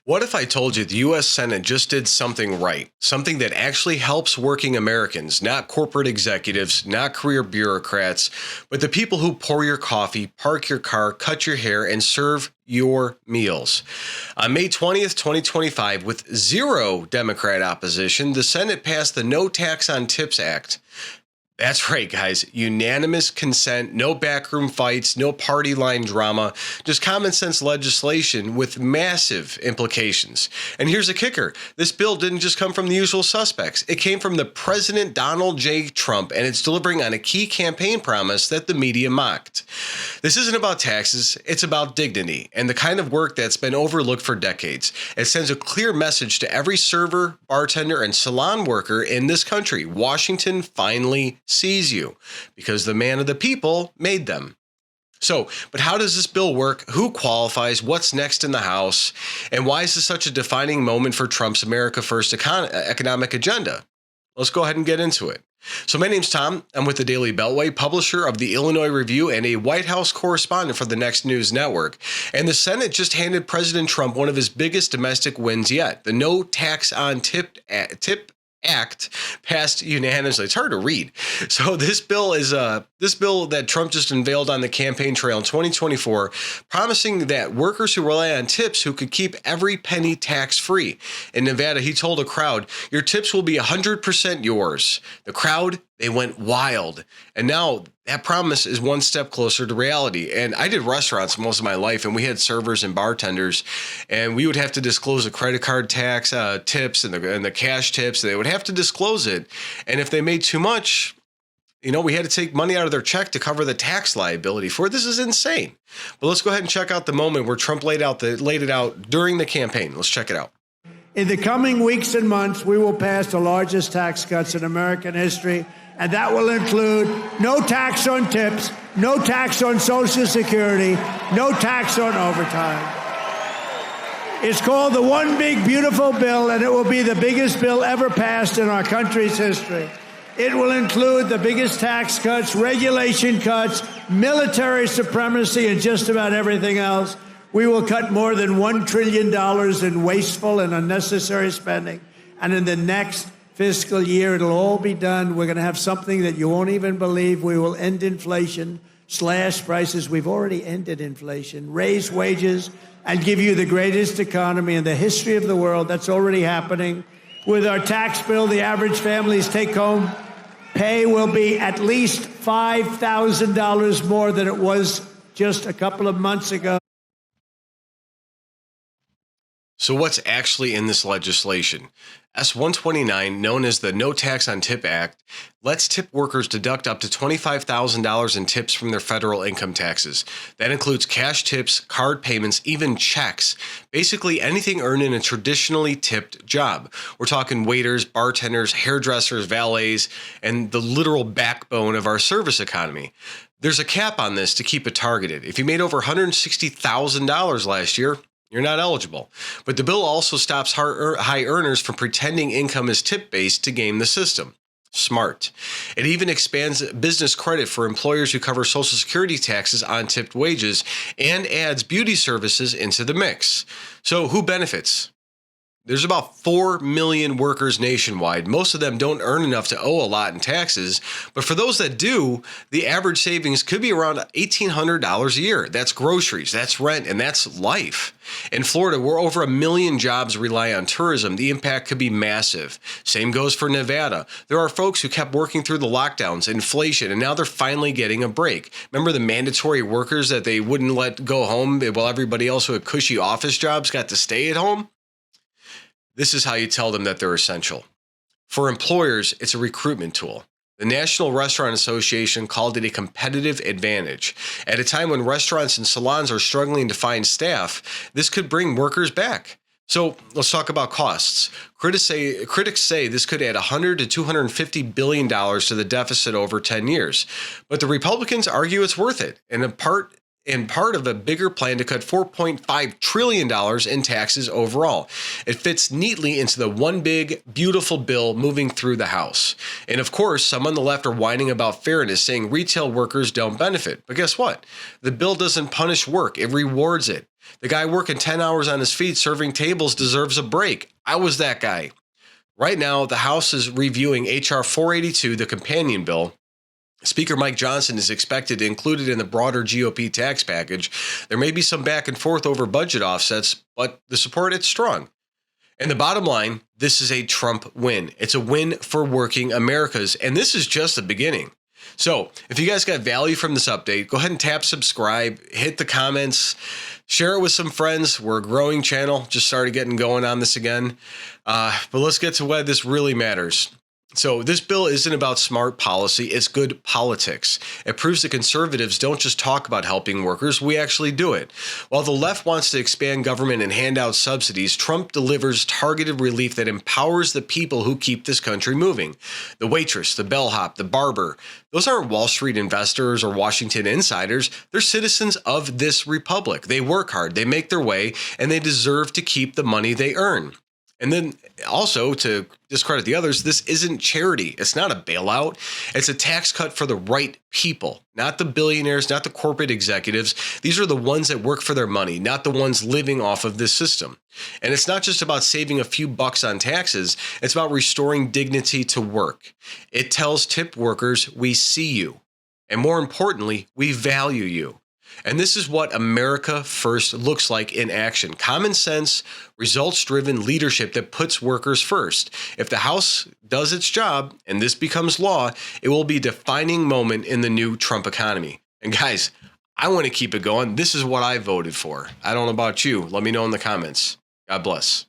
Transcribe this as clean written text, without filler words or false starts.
What if I told you the U.S. Senate just did something right? Something that actually helps working Americans, not corporate executives, not career bureaucrats, but the people who pour your coffee, park your car, cut your hair, and serve your meals. On May 20th, 2025, with zero Democrat opposition, the Senate passed the No Tax on Tips Act. That's right, guys. Unanimous consent, no backroom fights, no party line drama, just common sense legislation with massive implications. And here's the kicker. This bill didn't just come from the usual suspects. It came from the President Donald J. Trump, and it's delivering on a key campaign promise that the media mocked. This isn't about taxes. It's about dignity and the kind of work that's been overlooked for decades. It sends a clear message to every server, bartender, and salon worker in this country. Washington finally sees you because the man of the people made them. But how does this bill work? Who qualifies? What's next in the House? And why is this such a defining moment for Trump's America First economic agenda? Let's go ahead and get into it. So my name's Tom. I'm with the Daily Beltway, publisher of the Illinois Review and a White House correspondent for the Next News Network. And the Senate just handed President Trump one of his biggest domestic wins yet. The No Tax on Tip Act passed unanimously. It's hard to read. So this bill that Trump just unveiled on the campaign trail in 2024, promising that workers who rely on tips who could keep every penny tax-free. In Nevada, he told a crowd, "Your tips will be 100% yours." The crowd, they went wild. And now that promise is one step closer to reality. And I did restaurants most of my life, and we had servers and bartenders, and we would have to disclose the credit card tax tips and the cash tips. They would have to disclose it. And if they made too much, we had to take money out of their check to cover the tax liability for it. This is insane. But let's go ahead and check out the moment where Trump laid it out during the campaign. Let's check it out. In the coming weeks and months, we will pass the largest tax cuts in American history, and that will include no tax on tips, no tax on Social Security, no tax on overtime. It's called the One Big Beautiful Bill, and it will be the biggest bill ever passed in our country's history. It will include the biggest tax cuts, regulation cuts, military supremacy, and just about everything else. We will cut more than $1 trillion in wasteful and unnecessary spending. And in the next fiscal year, it'll all be done. We're going to have something that you won't even believe. We will end inflation, slash prices. We've already ended inflation, raise wages, and give you the greatest economy in the history of the world. That's already happening. With our tax bill, the average family's take-home pay will be at least $5,000 more than it was just a couple of months ago. So what's actually in this legislation? S-129, known as the No Tax on Tip Act, lets tip workers deduct up to $25,000 in tips from their federal income taxes. That includes cash tips, card payments, even checks, basically anything earned in a traditionally tipped job. We're talking waiters, bartenders, hairdressers, valets, and the literal backbone of our service economy. There's a cap on this to keep it targeted. If you made over $160,000 last year, you're not eligible. But the bill also stops high earners from pretending income is tip-based to game the system. Smart. It even expands business credit for employers who cover Social Security taxes on tipped wages and adds beauty services into the mix. So who benefits? There's about 4 million workers nationwide. Most of them don't earn enough to owe a lot in taxes. But for those that do, the average savings could be around $1,800 a year. That's groceries, that's rent, and that's life. In Florida, where over 1 million jobs rely on tourism, the impact could be massive. Same goes for Nevada. There are folks who kept working through the lockdowns, inflation, and now they're finally getting a break. Remember the mandatory workers that they wouldn't let go home while everybody else who had cushy office jobs got to stay at home? This is how you tell them that they're essential. For employers, it's a recruitment tool. The National Restaurant Association called it a competitive advantage. At a time when restaurants and salons are struggling to find staff, this could bring workers back. So let's talk about costs. Critics say this could add $100 to $250 billion to the deficit over 10 years. But the Republicans argue it's worth it. And in part, and part of a bigger plan to cut $4.5 trillion in taxes overall. It fits neatly into the one big, beautiful bill moving through the House. And of course, some on the left are whining about fairness, saying retail workers don't benefit. But guess what? The bill doesn't punish work, it rewards it. The guy working 10 hours on his feet serving tables deserves a break. I was that guy. Right now, the House is reviewing H.R. 482, the companion bill. Speaker Mike Johnson is expected to include it in the broader GOP tax package. There may be some back and forth over budget offsets, but the support is strong. And the bottom line, this is a Trump win. It's a win for working Americans, and this is just the beginning. So if you guys got value from this update, go ahead and tap subscribe, hit the comments, share it with some friends. We're a growing channel, just started getting going on this again. But let's get to why this really matters. So this bill isn't about smart policy, it's good politics. It proves that conservatives don't just talk about helping workers, we actually do it. While the left wants to expand government and hand out subsidies, Trump delivers targeted relief that empowers the people who keep this country moving. The waitress, the bellhop, the barber, those aren't Wall Street investors or Washington insiders. They're citizens of this republic. They work hard, they make their way, and they deserve to keep the money they earn. And then also, to discredit the others, this isn't charity. It's not a bailout. It's a tax cut for the right people, not the billionaires, not the corporate executives. These are the ones that work for their money, not the ones living off of this system. And it's not just about saving a few bucks on taxes. It's about restoring dignity to work. It tells tip workers, we see you. And more importantly, we value you. And this is what America First looks like in action. Common sense, results-driven leadership that puts workers first. If the House does its job and this becomes law, it will be a defining moment in the new Trump economy. And guys, I want to keep it going. This is what I voted for. I don't know about you. Let me know in the comments. God bless.